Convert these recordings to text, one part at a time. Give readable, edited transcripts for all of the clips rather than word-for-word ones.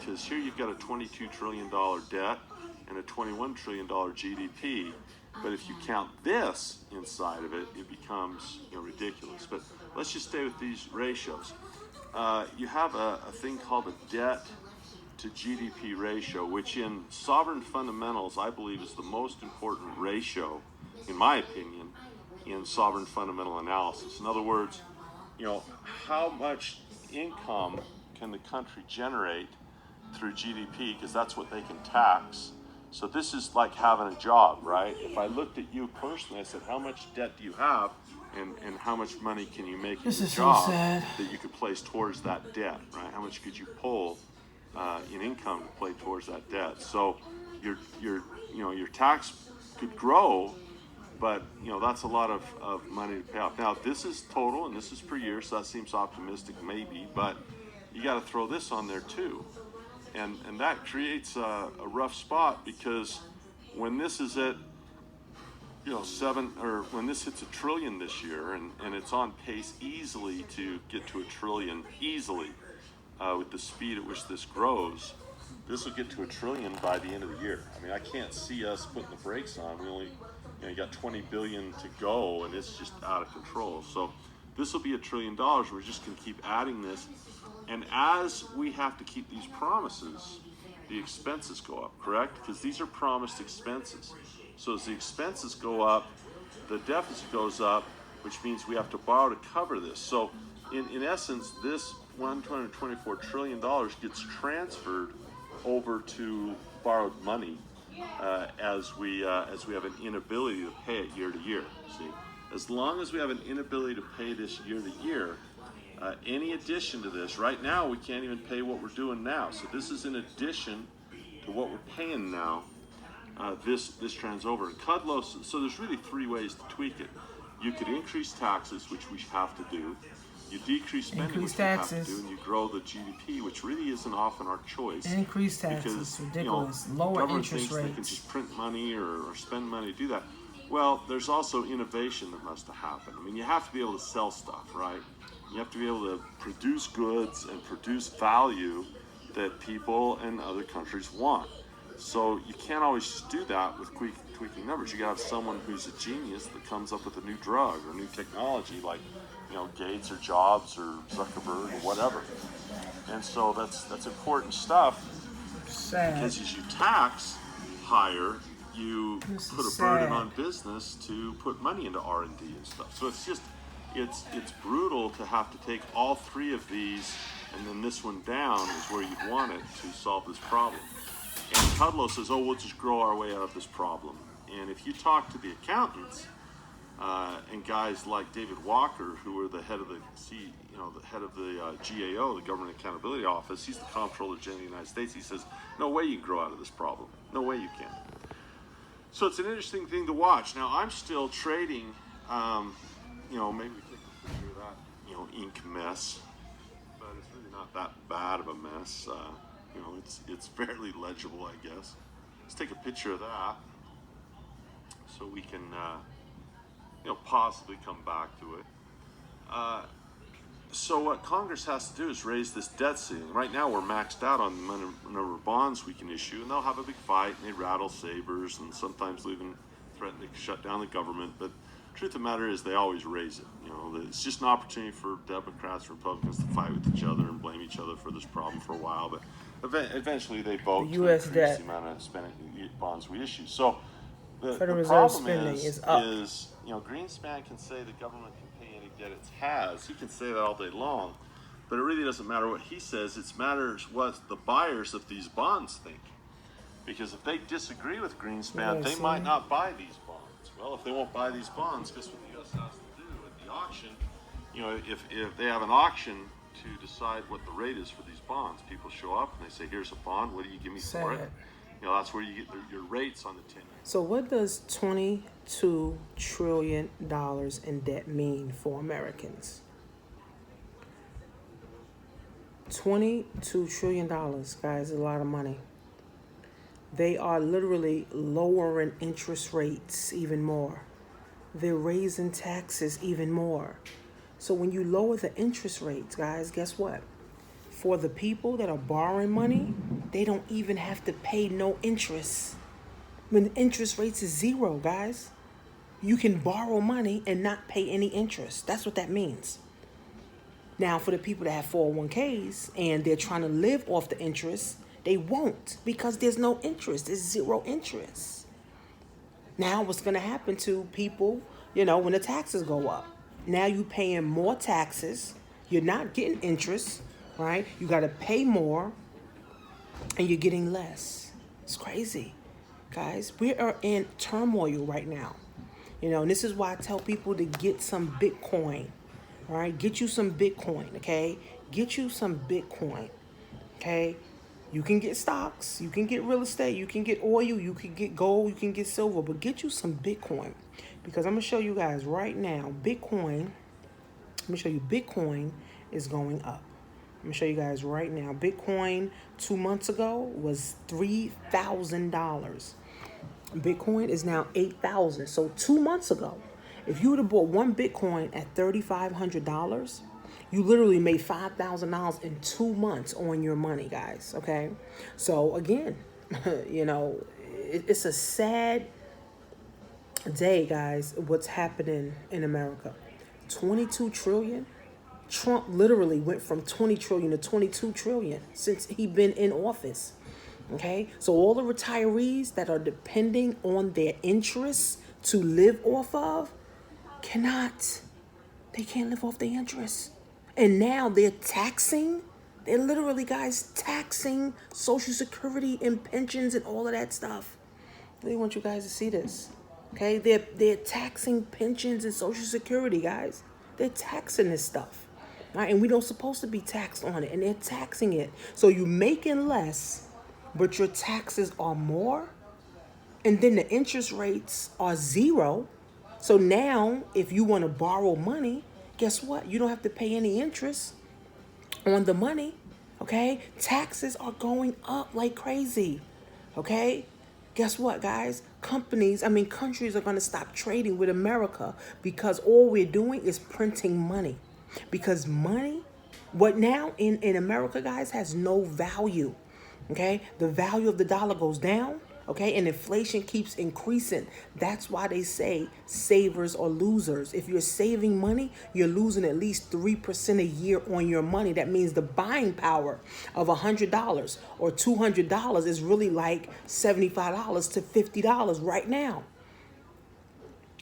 because here you've got a $22 trillion debt and a $21 trillion GDP. But if you count this inside of it, it becomes ridiculous. But let's just stay with these ratios. You have a thing called a debt to GDP ratio, which in sovereign fundamentals, I believe, is the most important ratio, in my opinion, in sovereign fundamental analysis. In other words, how much income can the country generate through GDP, because that's what they can tax. So this is like having a job, right? If I looked at you personally, I said, how much debt do you have, and how much money can you make in your job that you could place towards that debt, right? How much could you pull in income to play towards that debt? So your tax could grow, but that's a lot of money to pay off. Now this is total and this is per year, so that seems optimistic maybe, but you got to throw this on there too, and that creates a rough spot, because when this is at when this hits $1 trillion this year, and it's on pace easily to get to $1 trillion easily, with the speed at which this grows, this will get to $1 trillion by the end of the year. I mean, I can't see us putting the brakes on. We only, you got 20 billion to go, and it's just out of control. So this will be $1 trillion. We're just going to keep adding this, and as we have to keep these promises, the expenses go up, correct? Because these are promised expenses. So as the expenses go up, the deficit goes up, which means we have to borrow to cover this. So in essence, this $124 trillion gets transferred over to borrowed money as we have an inability to pay it year to year. See, as long as we have an inability to pay this year to year, any addition to this, right now we can't even pay what we're doing now. So this is in addition to what we're paying now. This trends over. And Kudlow, so there's really three ways to tweak it. You could increase taxes, which we have to do. You decrease spending, which we have to do, and you grow the GDP, which really isn't often our choice. Increase taxes, because, ridiculous. Lower interest rates. They can just print money or spend money to do that. Well, there's also innovation that must happen. I mean, you have to be able to sell stuff, right? You have to be able to produce goods and produce value that people in other countries want. So you can't always just do that with tweaking numbers. You got to have someone who's a genius that comes up with a new drug or new technology, like Gates or Jobs or Zuckerberg or whatever. And so that's important stuff. Because as you tax higher, you put a burden on business to put money into R&D and stuff. So it's brutal to have to take all three of these, and then this one down is where you'd want it to solve this problem. And Kudlow says, we'll just grow our way out of this problem. And if you talk to the accountants and guys like David Walker, who are the head of the GAO, the Government Accountability Office, he's the Comptroller General of the United States. He says, no way you can grow out of this problem. No way you can. So it's an interesting thing to watch. Now I'm still trading. Maybe we take a picture of that, ink mess, but it's really not that bad of a mess. It's fairly legible, I guess. Let's take a picture of that so we can, possibly come back to it. So what Congress has to do is raise this debt ceiling. Right now we're maxed out on the number of bonds we can issue, and they'll have a big fight, and they rattle sabers, and sometimes they'll even threaten to shut down the government. But the truth of the matter is they always raise it. It's just an opportunity for Democrats and Republicans to fight with each other and blame each other for this problem for a while. But eventually they vote to increase the amount of spending bonds we issue. So the problem is Greenspan can say the government can pay any debt it has. He can say that all day long, but it really doesn't matter what he says. It matters what the buyers of these bonds think. Because if they disagree with Greenspan, they might not buy these bonds. Well, if they won't buy these bonds, guess what the U.S. has to do at the auction? If they have an auction to decide what the rate is for these bonds, people show up and they say, here's a bond, what do you give me for it? That's where you get your rates on the 10-year. So what does $22 trillion in debt mean for Americans? $22 trillion, guys, is a lot of money. They are literally lowering interest rates even more. They're raising taxes even more. So when you lower the interest rates, guys, guess what? For the people that are borrowing money, they don't even have to pay no interest. When interest rates is zero, guys, you can borrow money and not pay any interest. That's what that means. Now, for the people that have 401ks and they're trying to live off the interest, they won't, because there's no interest. There's zero interest. Now, what's going to happen to people, when the taxes go up? Now you're paying more taxes. You're not getting interest, right? You got to pay more and you're getting less. It's crazy, guys. We are in turmoil right now. And this is why I tell people to get some Bitcoin. All right, get you some Bitcoin, okay? Get you some Bitcoin, okay? You can get stocks, you can get real estate, you can get oil, you can get gold, you can get silver, but get you some Bitcoin. Because I'm going to show you guys right now, Bitcoin is going up. I'm going to show you guys right now. Bitcoin 2 months ago was $3,000. Bitcoin is now $8,000. So 2 months ago, if you would have bought one Bitcoin at $3,500, you literally made $5,000 in 2 months on your money, guys. Okay. So again, it's a sad day, guys, what's happening in America. 22 trillion. Trump literally went from 20 trillion to 22 trillion since he been in office. Okay. So all the retirees that are depending on their interests to live off of, they can't live off the interest. And now they're literally, guys, taxing Social Security and pensions and all of that stuff. I really want you guys to see this. Okay, they're taxing pensions and Social Security, guys. They're taxing this stuff, right? And we don't supposed to be taxed on it, and they're taxing it. So you're making less, but your taxes are more, and then the interest rates are zero. So now, if you want to borrow money, guess what? You don't have to pay any interest on the money, okay? Taxes are going up like crazy, okay? Guess what, guys? Countries are going to stop trading with America because all we're doing is printing money. Because money, what now in America, guys, has no value, okay? The value of the dollar goes down. Okay, and inflation keeps increasing. That's why they say savers are losers. If you're saving money, you're losing at least 3% a year on your money. That means the buying power of $100 or $200 is really like $75 to $50 right now.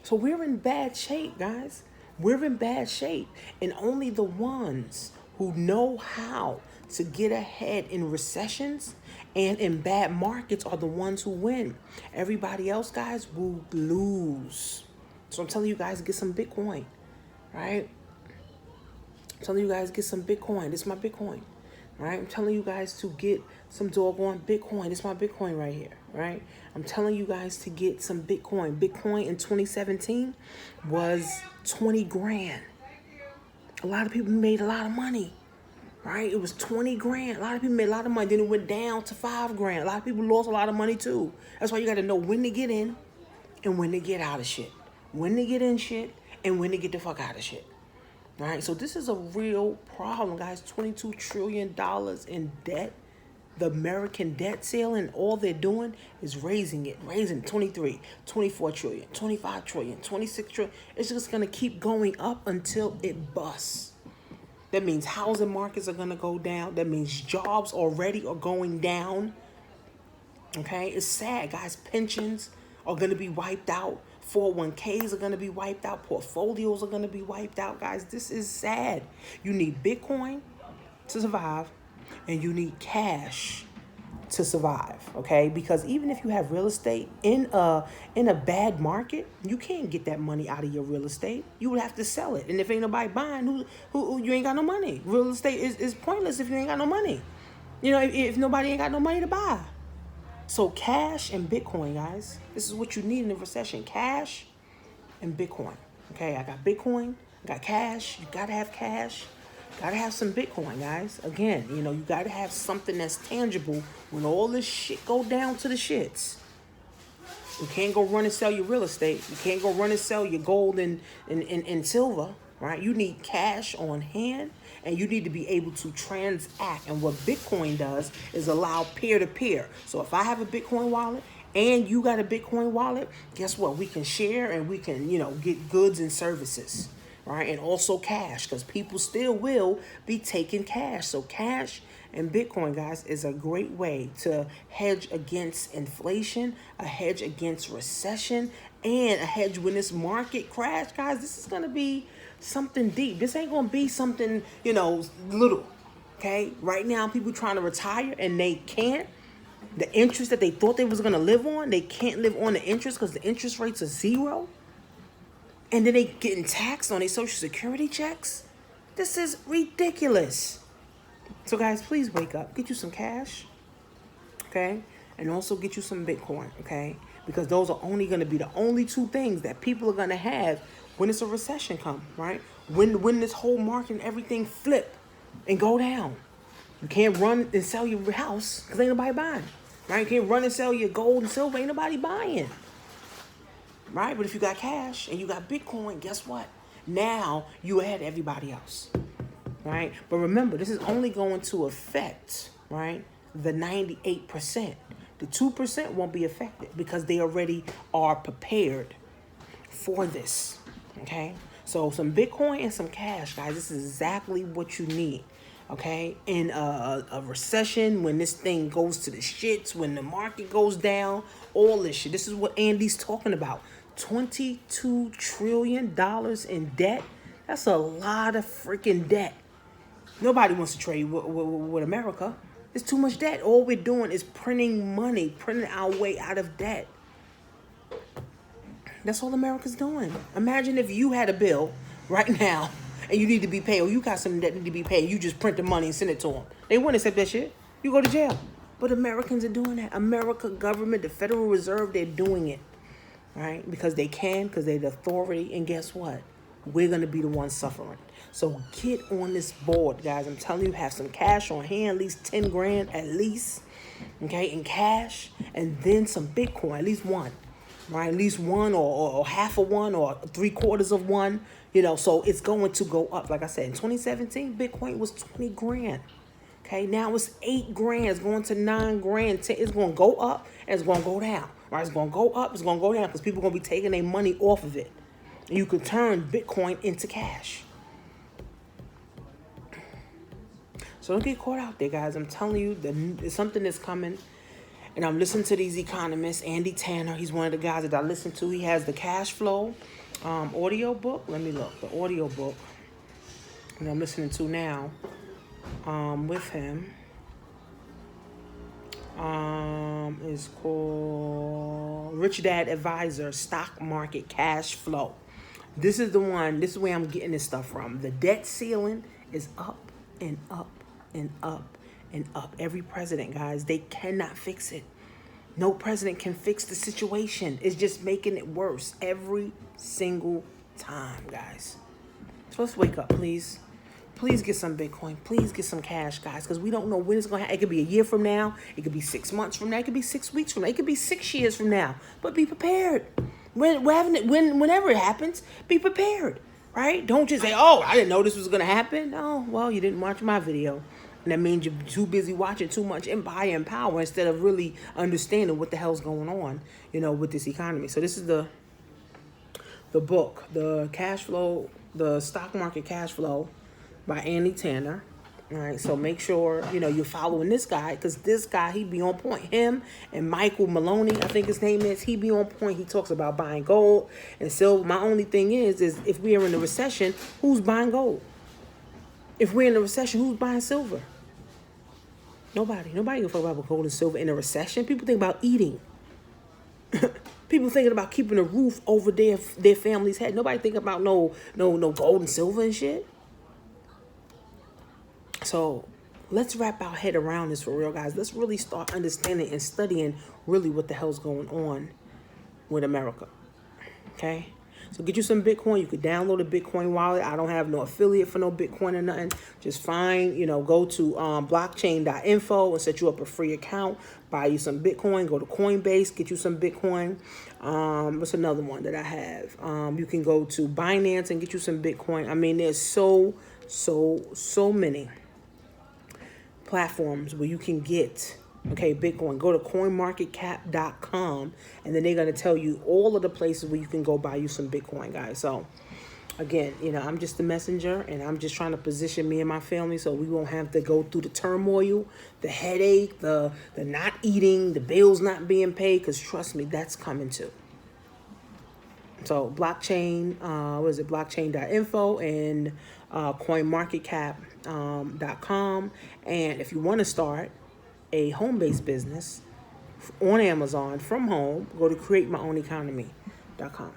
So we're in bad shape, guys. We're in bad shape. And only the ones who know how to get ahead in recessions and in bad markets are the ones who win. Everybody else, guys, will lose. So I'm telling you guys, get some Bitcoin, right? I'm telling you guys, get some Bitcoin. This is my Bitcoin, right? I'm telling you guys to get some doggone Bitcoin. This is my Bitcoin right here, right? I'm telling you guys to get some Bitcoin. Bitcoin in 2017 was 20 grand. A lot of people made a lot of money. Right? It was 20 grand. A lot of people made a lot of money. Then it went down to 5 grand. A lot of people lost a lot of money too. That's why you got to know when to get in and when to get out of shit. When to get in shit and when to get the fuck out of shit. All right? So this is a real problem, guys. $22 trillion in debt. The American debt ceiling, all they're doing is raising 23, 24 trillion, 25 trillion, 26 trillion. It's just going to keep going up until it busts. That means housing markets are going to go down. That means jobs already are going down. Okay? It's sad, guys. Pensions are going to be wiped out. 401ks are going to be wiped out. Portfolios are going to be wiped out, guys. This is sad. You need Bitcoin to survive, and you need cash to survive, okay? Because even if you have real estate in a bad market, you can't get that money out of your real estate. You would have to sell it, and if ain't nobody buying, who you ain't got no money. Real estate is pointless if you ain't got no money. If nobody ain't got no money to buy. So cash and Bitcoin, guys. This is what you need in a recession: cash and Bitcoin. Okay, I got Bitcoin, I got cash. You gotta have cash. Gotta have some Bitcoin, guys. Again, you gotta have something that's tangible when all this shit go down to the shits. You can't go run and sell your real estate. You can't go run and sell your gold and silver, right? You need cash on hand, and you need to be able to transact. And what Bitcoin does is allow peer-to-peer. So if I have a Bitcoin wallet and you got a Bitcoin wallet, guess what? We can share and we can, get goods and services, right? And also cash, because people still will be taking cash. So cash and Bitcoin, guys, is a great way to hedge against inflation, a hedge against recession, and a hedge when this market crash. Guys, this is going to be something deep. This ain't going to be something, little, okay? Right now, people trying to retire and they can't. The interest that they thought they was going to live on, they can't live on the interest because the interest rates are 0. And then they getting taxed on their Social Security checks. This is ridiculous. So guys, please wake up. Get you some cash, okay? And also get you some Bitcoin, okay? Because those are only going to be the only two things that people are going to have when it's a recession come, right? When this whole market and everything flip and go down. You can't run and sell your house because ain't nobody buying, right? You can't run and sell your gold and silver, ain't nobody buying, right? But if you got cash and you got Bitcoin, guess what? Now you ahead of everybody else, right? But remember, this is only going to affect, right, the 98%. The 2% won't be affected because they already are prepared for this, okay? So some Bitcoin and some cash, guys, this is exactly what you need, okay? In a recession, when this thing goes to the shits, when the market goes down, all this shit. This is what Andy's talking about. $22 trillion in debt. That's a lot of freaking debt. Nobody wants to trade with America. There's too much debt. All we're doing is printing money, printing our way out of debt. That's all America's doing. Imagine if you had a bill right now and you need to be paid, or you got some that need to be paid, you just print the money and send it to them. They wouldn't accept that shit. You go to jail. But Americans are doing that. America government, the Federal Reserve, they're doing it, right? Because they can, because they're the authority. And guess what? We're going to be the ones suffering. So get on this board, guys. I'm telling you, have some cash on hand, at least 10 grand at least, okay, in cash, and then some Bitcoin, at least one, right? At least one or half of one or 3/4 of one, so it's going to go up. Like I said, in 2017, Bitcoin was 20 grand. Okay, now it's 8 grand. It's going to 9 grand. It's going to go up and it's going to go down. Right? It's going to go up. It's going to go down because people are going to be taking their money off of it. And you can turn Bitcoin into cash. So don't get caught out there, guys. I'm telling you, there's something that's coming. And I'm listening to these economists. Andy Tanner, he's one of the guys that I listen to. He has the cash flow audio book. Let me look. The audio book that I'm listening to now with him is called Rich Dad Advisor, Stock Market Cash Flow. This is the one. This is where I'm getting this stuff from. The debt ceiling is up and up and up and up. Every president, guys, they cannot fix it. No president can fix the situation. It's just making it worse every single time, guys. So let's wake up, please. Please get some Bitcoin. Please get some cash, guys, because we don't know when it's going to happen. It could be a year from now. It could be 6 months from now. It could be 6 weeks from now. It could be 6 years from now. But be prepared. Whenever it happens, be prepared, right? Don't just say, oh, I didn't know this was going to happen. Oh, well, you didn't watch my video. And that means you're too busy watching too much Empire and Power instead of really understanding what the hell's going on, with this economy. So this is the book, the cash flow, the stock market cash flow by Andy Tanner. All right, so make sure, you're following this guy, because this guy, he be on point. Him and Michael Maloney, I think his name is, he be on point. He talks about buying gold and silver. My only thing is if we are in a recession, who's buying gold? If we're in a recession, who's buying silver? Nobody gonna talk about gold and silver in a recession. People think about eating. People thinking about keeping a roof over their family's head. Nobody think about no gold and silver and shit. So let's wrap our head around this for real, guys. Let's really start understanding and studying really what the hell's going on with America. Okay? So get you some Bitcoin. You could download a Bitcoin wallet. I don't have no affiliate for no Bitcoin or nothing. Just find, go to blockchain.info and set you up a free account. Buy you some Bitcoin. Go to Coinbase. Get you some Bitcoin. What's another one that I have? You can go to Binance and get you some Bitcoin. I mean, there's so so many platforms where you can get, okay, Bitcoin. Go to coinmarketcap.com, and then they're going to tell you all of the places where you can go buy you some Bitcoin, guys. So again, I'm just the messenger, and I'm just trying to position me and my family so we won't have to go through the turmoil, the headache, the not eating, the bills not being paid, because trust me, that's coming too. So blockchain, blockchain.info and coinmarketcap.com. And if you want to start a home-based business on Amazon from home, go to createmyown.economy.com.